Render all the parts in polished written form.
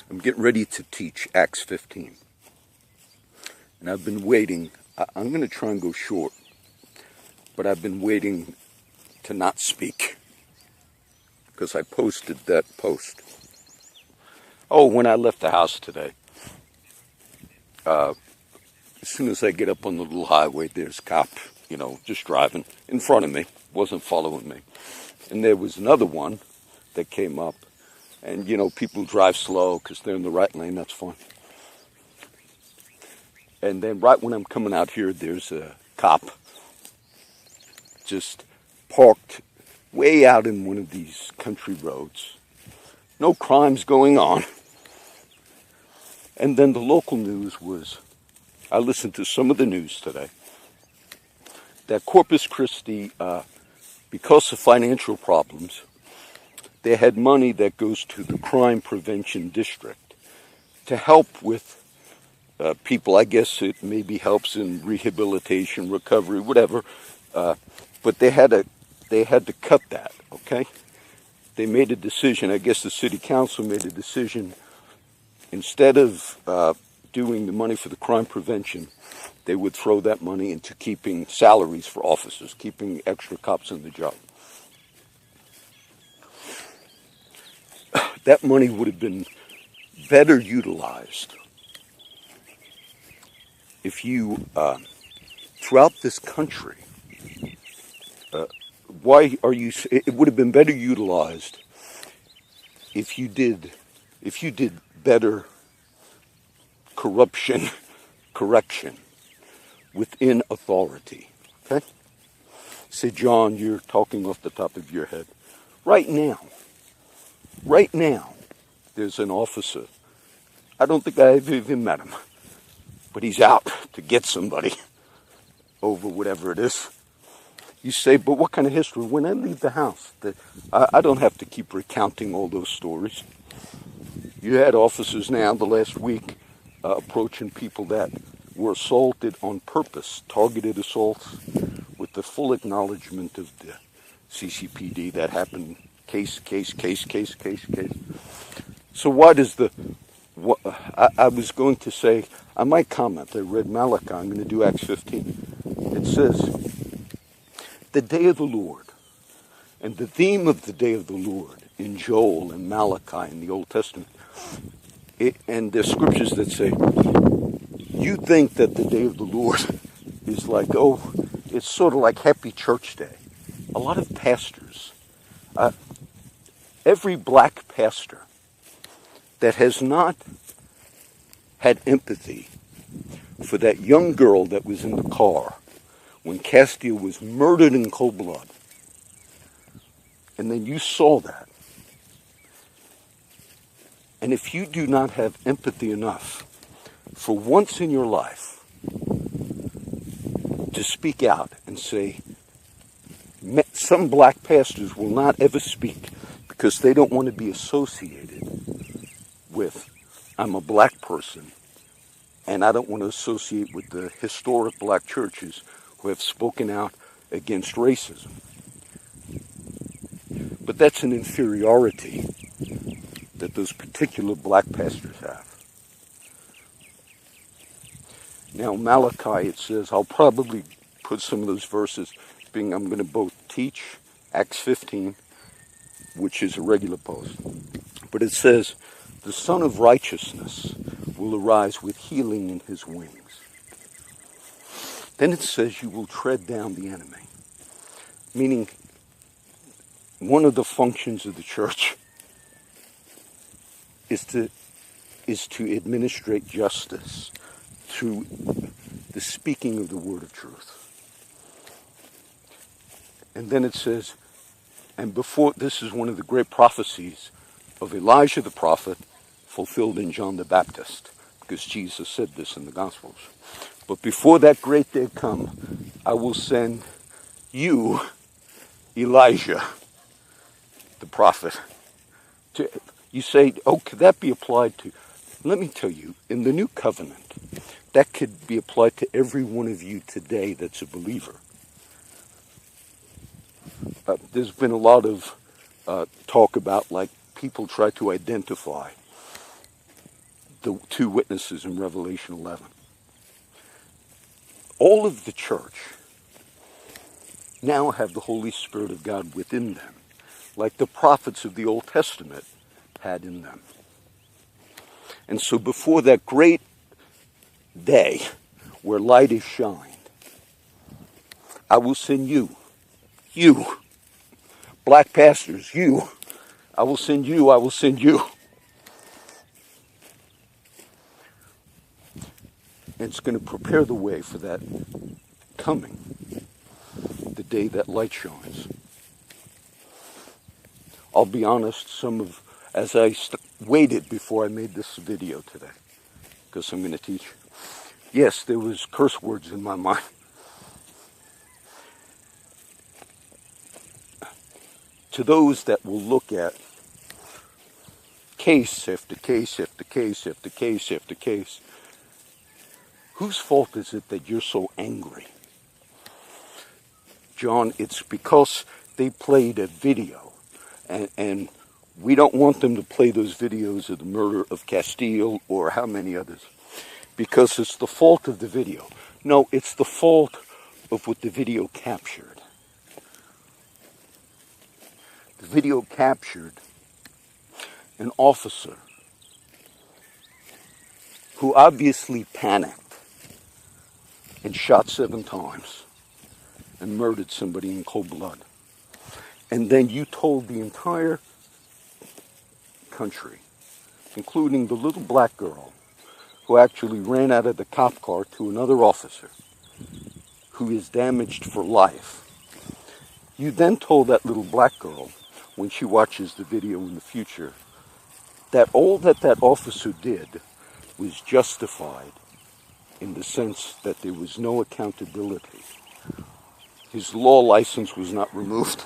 I'm getting ready to teach Acts 15. And I've been waiting. I'm going to try and go short. But I've been waiting to not speak. Because I posted that post. Oh, when I left the house today. As soon as I get up on the little highway, there's a cop, just driving in front of me. Wasn't following me. And there was another one that came up. And, people drive slow because they're in the right lane. That's fine. And then right when I'm coming out here, there's a cop just parked way out in one of these country roads. No crimes going on. And then the local news was, I listened to some of the news today, that Corpus Christi, because of financial problems, they had money that goes to the crime prevention district to help with people. I guess it maybe helps in rehabilitation, recovery, whatever. But they had to cut that. Okay, they made a decision. I guess the city council made a decision. Instead of doing the money for the crime prevention, they would throw that money into keeping salaries for officers, keeping extra cops in the job. That money would have been better utilized if you, throughout this country, it would have been better utilized if you did better corruption correction within authority. Okay? Say, John, you're talking off the top of your head. Right now, there's an officer. I don't think I've even met him. But he's out to get somebody over whatever it is. You say, but what kind of history? When I leave the house, I don't have to keep recounting all those stories. You had officers now the last week approaching people that were assaulted on purpose, targeted assaults, with the full acknowledgement of the CCPD that happened. Case. So why does I was going to say, I might comment, I read Malachi, I'm going to do Acts 15. It says, the day of the Lord, and the theme of the day of the Lord in Joel and Malachi in the Old Testament, and there's scriptures that say, you think that the day of the Lord is like, it's sort of like Happy Church Day. A lot of pastors, every black pastor that has not had empathy for that young girl that was in the car when Castile was murdered in cold blood, and then you saw that, and if you do not have empathy enough for once in your life to speak out and say, some black pastors will not ever speak because they don't want to be associated with, I'm a black person, and I don't want to associate with the historic black churches who have spoken out against racism. But that's an inferiority that those particular black pastors have. Now, Malachi, it says, I'll probably put some of those verses, I'm going to both teach Acts 15, which is a regular post, but it says, the Son of Righteousness will arise with healing in his wings. Then it says you will tread down the enemy. Meaning, one of the functions of the church is to administrate justice through the speaking of the word of truth. And then it says, and before, this is one of the great prophecies of Elijah the prophet, fulfilled in John the Baptist, because Jesus said this in the Gospels. But before that great day come, I will send you, Elijah, the prophet. You say, could that be applied to? Let me tell you, in the new covenant, that could be applied to every one of you today that's a believer. There's been a lot of talk about, like, people try to identify the two witnesses in Revelation 11. All of the church now have the Holy Spirit of God within them, like the prophets of the Old Testament had in them. And so before that great day where light is shined, I will send you, black pastors, I will send you. And it's going to prepare the way for that coming, the day that light shines. I'll be honest, as I waited before I made this video today, because I'm going to teach, yes, there was curse words in my mind. To those that will look at case after case after case after case after case, whose fault is it that you're so angry? John, it's because they played a video, and we don't want them to play those videos of the murder of Castile or how many others, because it's the fault of the video. No, it's the fault of what the video captured. The video captured an officer who obviously panicked and shot 7 times and murdered somebody in cold blood. And then you told the entire country, including the little black girl who actually ran out of the cop car to another officer who is damaged for life. You then told that little black girl, when she watches the video in the future, that all that officer did was justified in the sense that there was no accountability. His law license was not removed.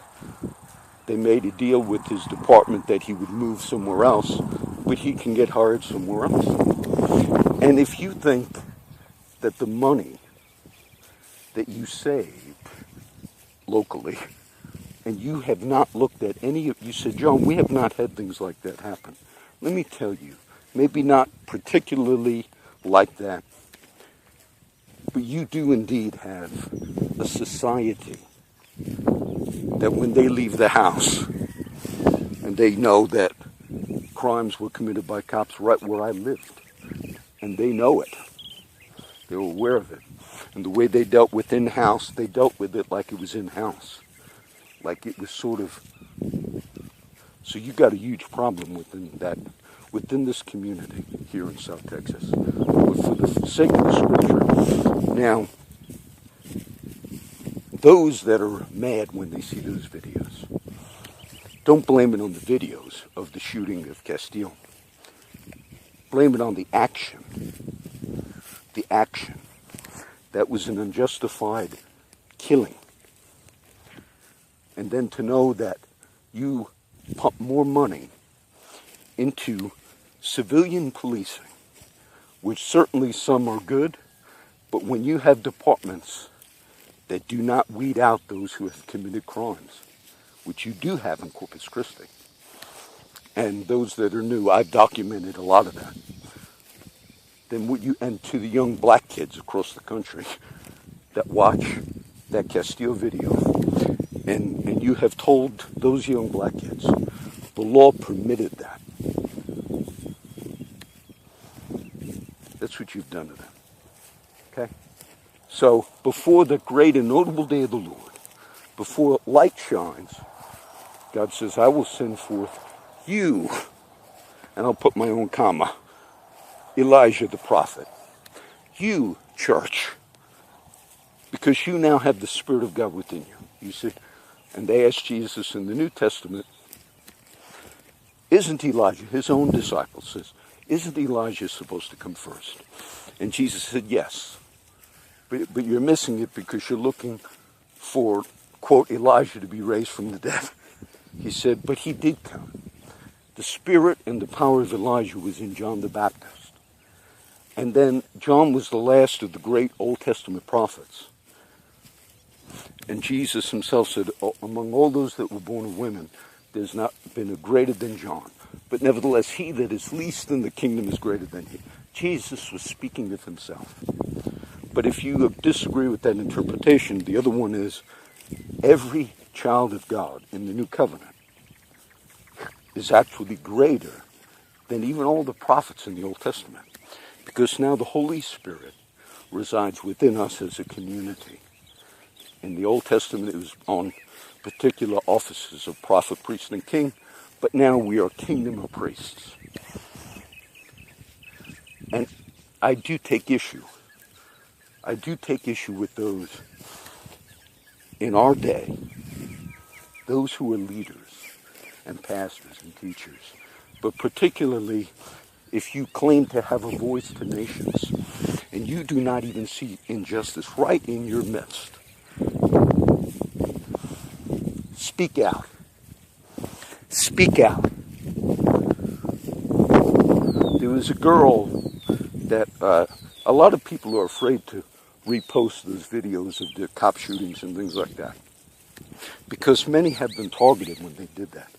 They made a deal with his department that he would move somewhere else, but he can get hired somewhere else. And if you think that the money that you save locally, and you have not looked at any of, you said, John, we have not had things like that happen. Let me tell you, maybe not particularly like that, but you do indeed have a society that when they leave the house and they know that crimes were committed by cops right where I lived, and they know it, they were aware of it, and the way they dealt with in-house, they dealt with it like it was in-house. Like it was sort of, so you got a huge problem within this community here in South Texas. But for the sake of the scripture, now, those that are mad when they see those videos, don't blame it on the videos of the shooting of Castile. Blame it on the action. The action. That was an unjustified killing. And then to know that you pump more money into civilian policing, which certainly some are good, but when you have departments that do not weed out those who have committed crimes, which you do have in Corpus Christi, and those that are new, I've documented a lot of that, then and to the young black kids across the country that watch that Castile video, and you have told those young black kids, the law permitted that. That's what you've done to them. Okay? So, before the great and notable day of the Lord, before light shines, God says, I will send forth you, and I'll put my own comma, Elijah the prophet. You, church, because you now have the Spirit of God within you. You see? And they asked Jesus in the New Testament, isn't Elijah, his own disciple says, isn't Elijah supposed to come first? And Jesus said, yes. But you're missing it because you're looking for, quote, Elijah to be raised from the dead. He said, but he did come. The spirit and the power of Elijah was in John the Baptist. And then John was the last of the great Old Testament prophets. And Jesus himself said, among all those that were born of women, there's not been a greater than John. But nevertheless, he that is least in the kingdom is greater than he. Jesus was speaking of himself. But if you disagree with that interpretation, the other one is every child of God in the new covenant is actually greater than even all the prophets in the Old Testament. Because now the Holy Spirit resides within us as a community. In the Old Testament, it was on particular offices of prophet, priest, and king, but now we are kingdom of priests. And I do take issue. I do take issue with those in our day, those who are leaders and pastors and teachers, but particularly if you claim to have a voice to nations and you do not even see injustice right in your midst. Speak out. Speak out. There was a girl that a lot of people are afraid to repost those videos of the cop shootings and things like that, because many have been targeted when they did that.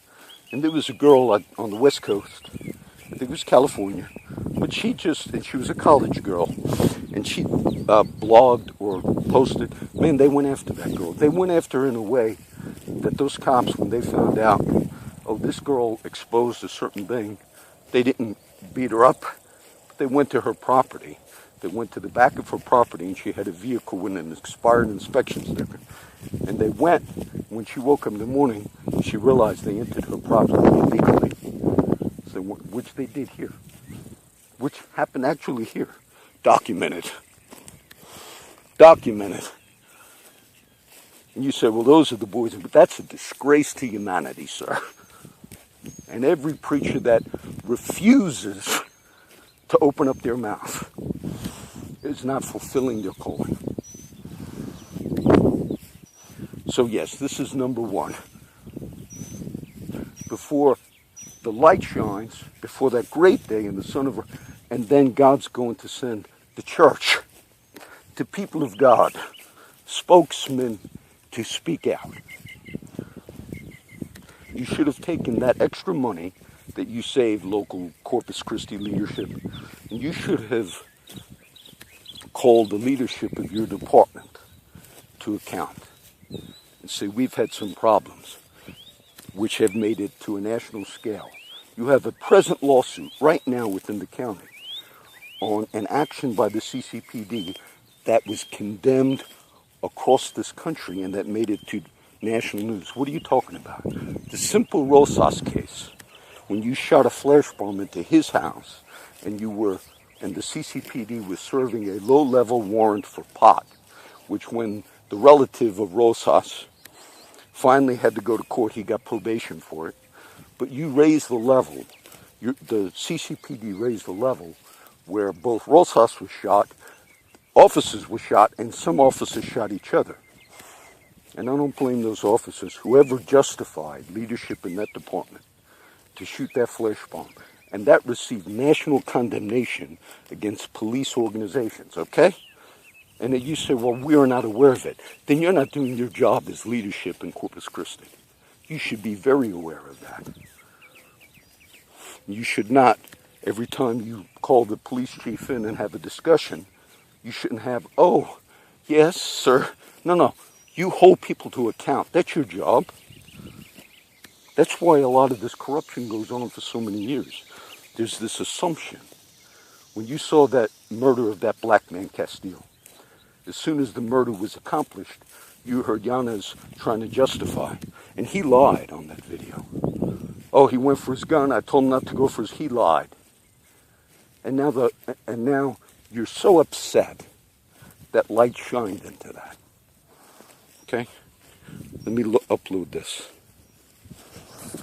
And there was a girl on the West Coast, I think it was California, but she was a college girl, and she blogged or posted. Man, they went after that girl. They went after her in a way that those cops, when they found out, oh, this girl exposed a certain thing, they didn't beat her up. They went to her property. They went to the back of her property, and she had a vehicle with an expired inspection sticker. And they went. When she woke up in the morning, she realized they entered her property illegally. So, which they did here. Which happened actually here. Documented. Documented. And you say, well, those are the boys. But that's a disgrace to humanity, sir. And every preacher that refuses to open up their mouth is not fulfilling their calling. So yes, this is number one. Before the light shines, before that great day in the Son of, and then God's going to send the church, to people of God, spokesmen to speak out. You should have taken that extra money that you saved local Corpus Christi leadership, and you should have called the leadership of your department to account and say, we've had some problems which have made it to a national scale. You have a present lawsuit right now within the county on an action by the CCPD that was condemned across this country and that made it to national news. What are you talking about? The simple Rosas case, when you shot a flash bomb into his house and the CCPD was serving a low-level warrant for pot, which when the relative of Rosas finally had to go to court, he got probation for it. But you raised the level, the CCPD raised the level where both Rosas was shot, officers were shot, and some officers shot each other. And I don't blame those officers, whoever justified leadership in that department to shoot that flash bomb. And that received national condemnation against police organizations, okay? And then you say, well, we are not aware of it. Then you're not doing your job as leadership in Corpus Christi. You should be very aware of that. You should not, every time you call the police chief in and have a discussion, you shouldn't have, oh, yes, sir. No. You hold people to account. That's your job. That's why a lot of this corruption goes on for so many years. There's this assumption. When you saw that murder of that black man, Castile, as soon as the murder was accomplished, you heard Yanez trying to justify. And he lied on that video. Oh, he went for his gun. I told him not to go for his. He lied. And now you're so upset that light shined into that. Okay? Let me upload this.